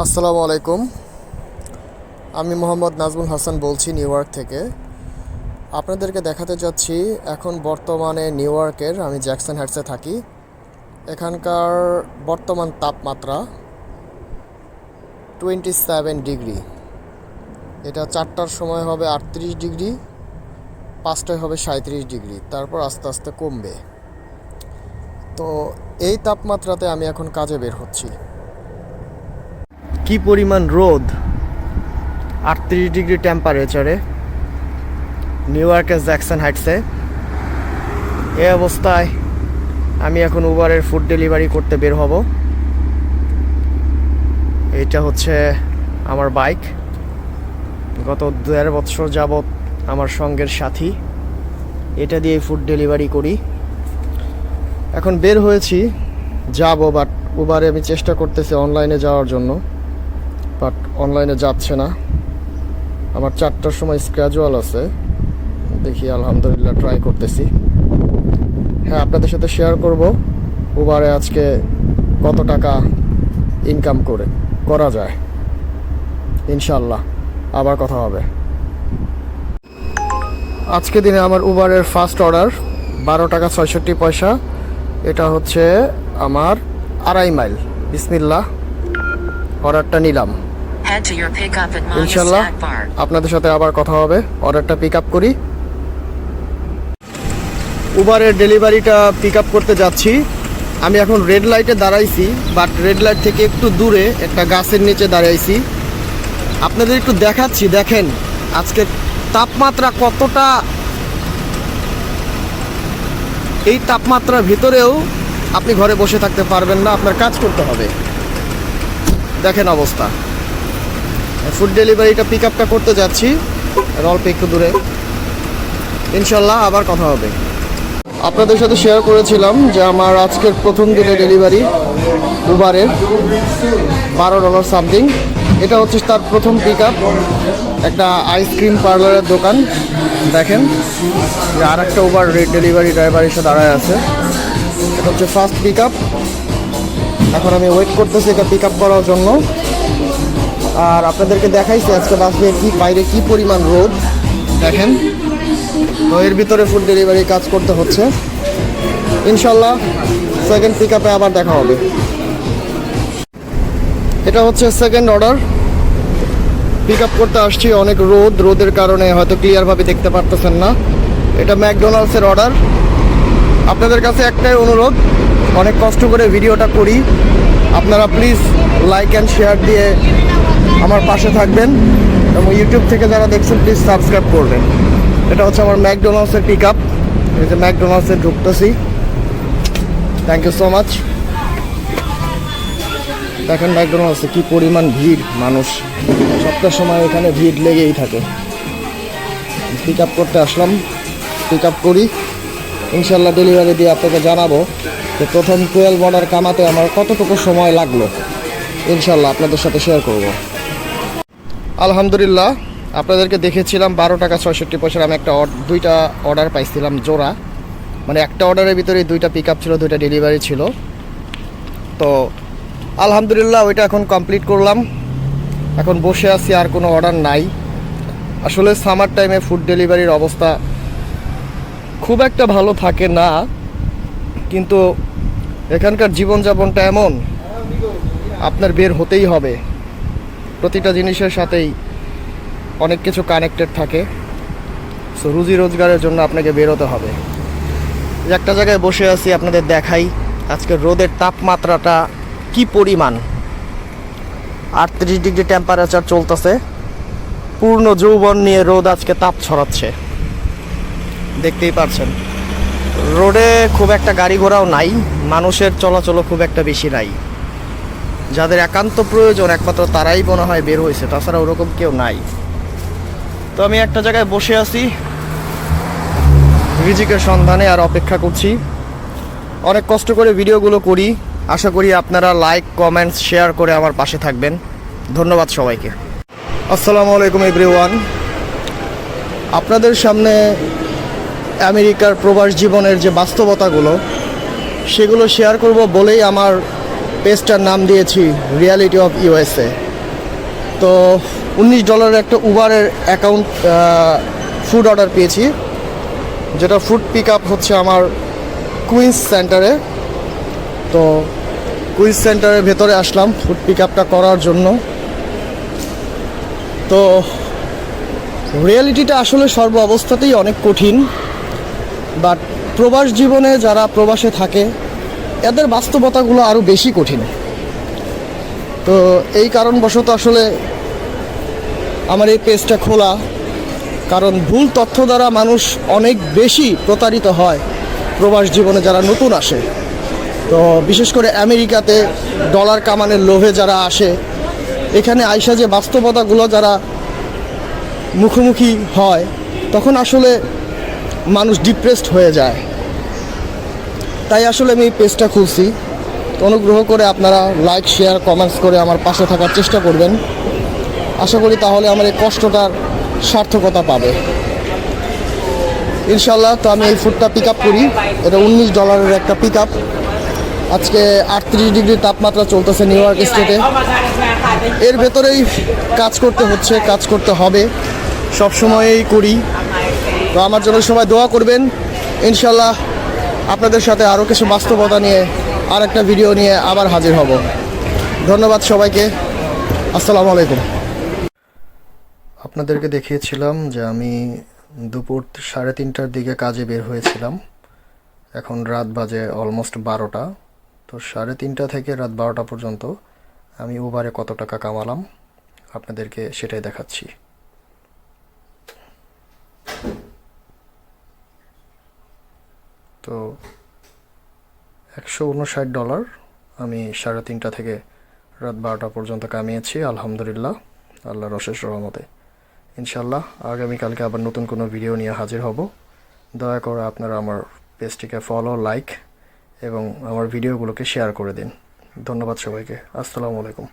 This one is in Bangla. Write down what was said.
আসসালামু আলাইকুম। আমি মোহাম্মদ নাজমুল হাসান বলছি নিউ ইয়র্ক থেকে। আপনাদেরকে দেখাতে যাচ্ছি এখন বর্তমানে নিউ ইয়র্কের, আমি জ্যাকসন হাইটসে থাকি। এখানকার বর্তমান তাপমাত্রা 27 ডিগ্রি। এটা 4টার সময় হবে 38 ডিগ্রি, 5টায় হবে 37 ডিগ্রি, তারপর আস্তে আস্তে কমবে। তো এই তাপমাত্রাতে আমি এখন কাজে বের হচ্ছি। কি পরিমাণ রোদ, 38 ডিগ্রি টেম্পারেচারে নিউ ইয়র্কের জ্যাকসন হাইটসে। এই অবস্থায় আমি এখন উবারের ফুড ডেলিভারি করতে বের হব। এইটা হচ্ছে আমার বাইক, গত 1.5 বছর যাবৎ আমার সঙ্গের সাথী। এটা দিয়ে ফুড ডেলিভারি করি। এখন বের হয়েছি, যাব, বাট উবারে আমি চেষ্টা করতেছি অনলাইনে যাওয়ার জন্য, বাট অনলাইনে যাচ্ছে না। আমার 4টার সময় স্ক্যাজুয়াল আছে, দেখি আলহামদুলিল্লাহ ট্রাই করতেছি। হ্যাঁ, আপনাদের সাথে শেয়ার করব উবারে আজকে কত টাকা ইনকাম করা যায়। ইনশাল্লাহ আবার কথা হবে। আজকে দিনে আমার উবারের ফার্স্ট অর্ডার 12 টাকা 66 পয়সা। এটা হচ্ছে আমার 2.5 মাইল। বিসমিল্লাহ, অর্ডারটা নিলাম। ইনশাল্লাহ আপনাদের সাথে আবার কথা হবে। অর্ডারটা পিক আপ করি। উবারের ডেলিভারিটা পিক আপ করতে যাচ্ছি। আমি এখন রেড লাইটে দাঁড়াইছি, বাট রেড লাইট থেকে একটু দূরে একটা গাছের নিচে দাঁড়াইছি। আপনাদের একটু দেখাচ্ছি, দেখেন আজকে তাপমাত্রা কতটা। এই তাপমাত্রার ভিতরেও আপনি ঘরে বসে থাকতে পারবেন না, আপনার কাজ করতে হবে। দেখেন অবস্থা। ফুড ডেলিভারিটা পিক আপটা করতে যাচ্ছি, অল্প একটু দূরে। ইনশাল্লাহ আবার কথা হবে। আপনাদের সাথে শেয়ার করেছিলাম যে আমার আজকের প্রথম দিনে ডেলিভারি উবারের $12 সামথিং। এটা হচ্ছে তার প্রথম পিক আপ, একটা আইসক্রিম পার্লারের দোকান। দেখেন যে আর একটা উবার ডেলিভারি ড্রাইভার এসে দাঁড়ায় আছে। এটা হচ্ছে ফার্স্ট পিক আপ। এখন আমি ওয়েট করতেছি এটা পিক আপ করার জন্য। আর আপনাদেরকে দেখাইছি আজকে বাসে বাইরে কি পরিমাণ রোদ, দেখেন। তো এর ভিতরে ফুড ডেলিভারি কাজ করতে হচ্ছে। ইনশাল্লাহ সেকেন্ড পিক আপে আবার দেখা হবে। এটা হচ্ছে সেকেন্ড অর্ডার, পিক আপ করতে আসছি। অনেক রোদের কারণে হয়তো ক্লিয়ারভাবে দেখতে পারতেছেন না। এটা ম্যাকডোনাল্ডসের অর্ডার। আপনাদের কাছে একটাই অনুরোধ, অনেক কষ্ট করে ভিডিওটা করি, আপনারা প্লিজ লাইক অ্যান্ড শেয়ার দিয়ে আমার পাশে থাকবেন, এবং ইউটিউব থেকে যারা দেখছেন প্লিজ সাবস্ক্রাইব করবেন। এটা হচ্ছে আমার ম্যাকডোনাল্ডসের পিক আপ। এই যে ম্যাকডোনাল্ডসে ঢুকতেছি। Thank you so much. দেখেন ম্যাকডোনাল্ডসে কি পরিমাণ ভিড়, মানুষ সপ্তাহের সময় এখানে ভিড় লেগেই থাকে। পিক আপ করতে আসলাম, পিক আপ করি। ইনশাল্লাহ ডেলিভারি দিয়ে আপনাকে জানাবো যে প্রথম 12 অর্ডার কামাতে আমার কতটুকু সময় লাগলো। ইনশাল্লাহ আপনাদের সাথে শেয়ার করব। আলহামদুলিল্লাহ, আপনাদেরকে দেখেছিলাম 12 টাকা 66 পয়সার আমি দুইটা অর্ডার পাইছিলাম জোড়া। মানে একটা অর্ডারের ভিতরে দুইটা পিক আপ ছিল, দুইটা ডেলিভারি ছিল। তো আলহামদুলিল্লাহ ওইটা এখন কমপ্লিট করলাম। এখন বসে আছি, আর কোনো অর্ডার নাই। আসলে সামার টাইমে ফুড ডেলিভারির অবস্থা খুব একটা ভালো থাকে না, কিন্তু এখানকার জীবনযাপনটা এমন, আপনার বের হতেই হবে। প্রতিটা জিনিসের সাথেই অনেক কিছু কানেক্টেড থাকে। সো রুজি রোজগারের জন্য আপনাকে বেরোতে হবে। একটা জায়গায় বসে আছি, আপনাদের দেখাই আজকে রোদের তাপমাত্রাটা কি পরিমাণ। 38 ডিগ্রি টেম্পারেচার চলতেছে। পূর্ণ যৌবন নিয়ে রোদ আজকে তাপ ছড়াচ্ছে, দেখতেই পারছেন। রোডে খুব একটা গাড়ি ঘোড়াও নাই, মানুষের চলাচলও খুব একটা বেশি নাই। যাদের একান্ত প্রয়োজন একমাত্র তারাই মনে হয় বের হয়েছে, তাছাড়া ওরকম কেউ নাই। তো আমি একটা জায়গায় বসে আছি রিজিকের সন্ধানে, আর অপেক্ষা করছি। অনেক কষ্ট করে ভিডিওগুলো করি। আশা করি আপনারা লাইক, কমেন্টস, শেয়ার করে আমার পাশে থাকবেন। ধন্যবাদ সবাইকে। আসসালামু আলাইকুম এভরিওয়ান। আপনাদের সামনে আমেরিকার প্রবাস জীবনের যে বাস্তবতাগুলো, সেগুলো শেয়ার করব বলেই আমার পেজটার নাম দিয়েছি রিয়ালিটি অফ ইউএসএ। তো $19 একটা উবারের অ্যাকাউন্ট ফুড অর্ডার পেয়েছি, যেটা ফুড পিক আপ হচ্ছে আমার কুইন্স সেন্টারে। তো কুইন্স সেন্টারের ভেতরে আসলাম ফুড পিক আপটা করার জন্য। তো রিয়েলিটিটা আসলে সর্ব অবস্থাতেই অনেক কঠিন, বাট প্রবাস জীবনে যারা প্রবাসে থাকে এদের বাস্তবতাগুলো আরও বেশি কঠিন। তো এই কারণবশত আসলে আমার এই পেজটা খোলা, কারণ ভুল তথ্য দ্বারা মানুষ অনেক বেশি প্রতারিত হয় প্রবাস জীবনে যারা নতুন আসে। তো বিশেষ করে আমেরিকাতে ডলার কামানোর লোভে যারা আসে, এখানে আইসা যে বাস্তবতাগুলো যারা মুখোমুখি হয় তখন আসলে মানুষ ডিপ্রেসড হয়ে যায়। তাই আসলে আমি এই পেজটা খুলছি। অনুগ্রহ করে আপনারা লাইক, শেয়ার, কমেন্টস করে আমার পাশে থাকার চেষ্টা করবেন। আশা করি তাহলে আমার এই কষ্টটার সার্থকতা পাবে ইনশাল্লাহ। তো আমি এই ফুডটা পিক আপ করি, এটা $19 একটা পিক আপ। আজকে 38 ডিগ্রি তাপমাত্রা চলতেছে নিউ ইয়র্ক স্টেটে। এর ভেতরেই কাজ করতে হচ্ছে, কাজ করতে হবে, সবসময়ই করি। তো আমার জন্য সবাই দোয়া করবেন। ইনশাল্লাহ আপনাদের সাথে আরও কিছু বাস্তবতা নিয়ে আর একটা ভিডিও নিয়ে আবার হাজির হব। ধন্যবাদ সবাইকে। আসসালামু আলাইকুম। আপনাদেরকে দেখিয়েছিলাম যে আমি দুপুর 3:30টার দিকে কাজে বের হয়েছিলাম। এখন রাত বাজে অলমোস্ট 12টা। তো 3:30 থেকে রাত 12টা পর্যন্ত আমি উবারে কত টাকা কামালাম আপনাদেরকে সেটাই দেখাচ্ছি। তো $159 আমি 3:30 থেকে রাত 12টা পর্যন্ত কামিয়েছি আলহামদুলিল্লাহ, আল্লাহর অশেষ রহমতে। ইনশাল্লাহ আগামীকালকে আবার নতুন কোনো ভিডিও নিয়ে হাজির হব। দয়া করে আপনারা আমার পেজটিকে ফলো, লাইক এবং আমার ভিডিওগুলোকে শেয়ার করে দিন। ধন্যবাদ সবাইকে। আসসালামু আলাইকুম।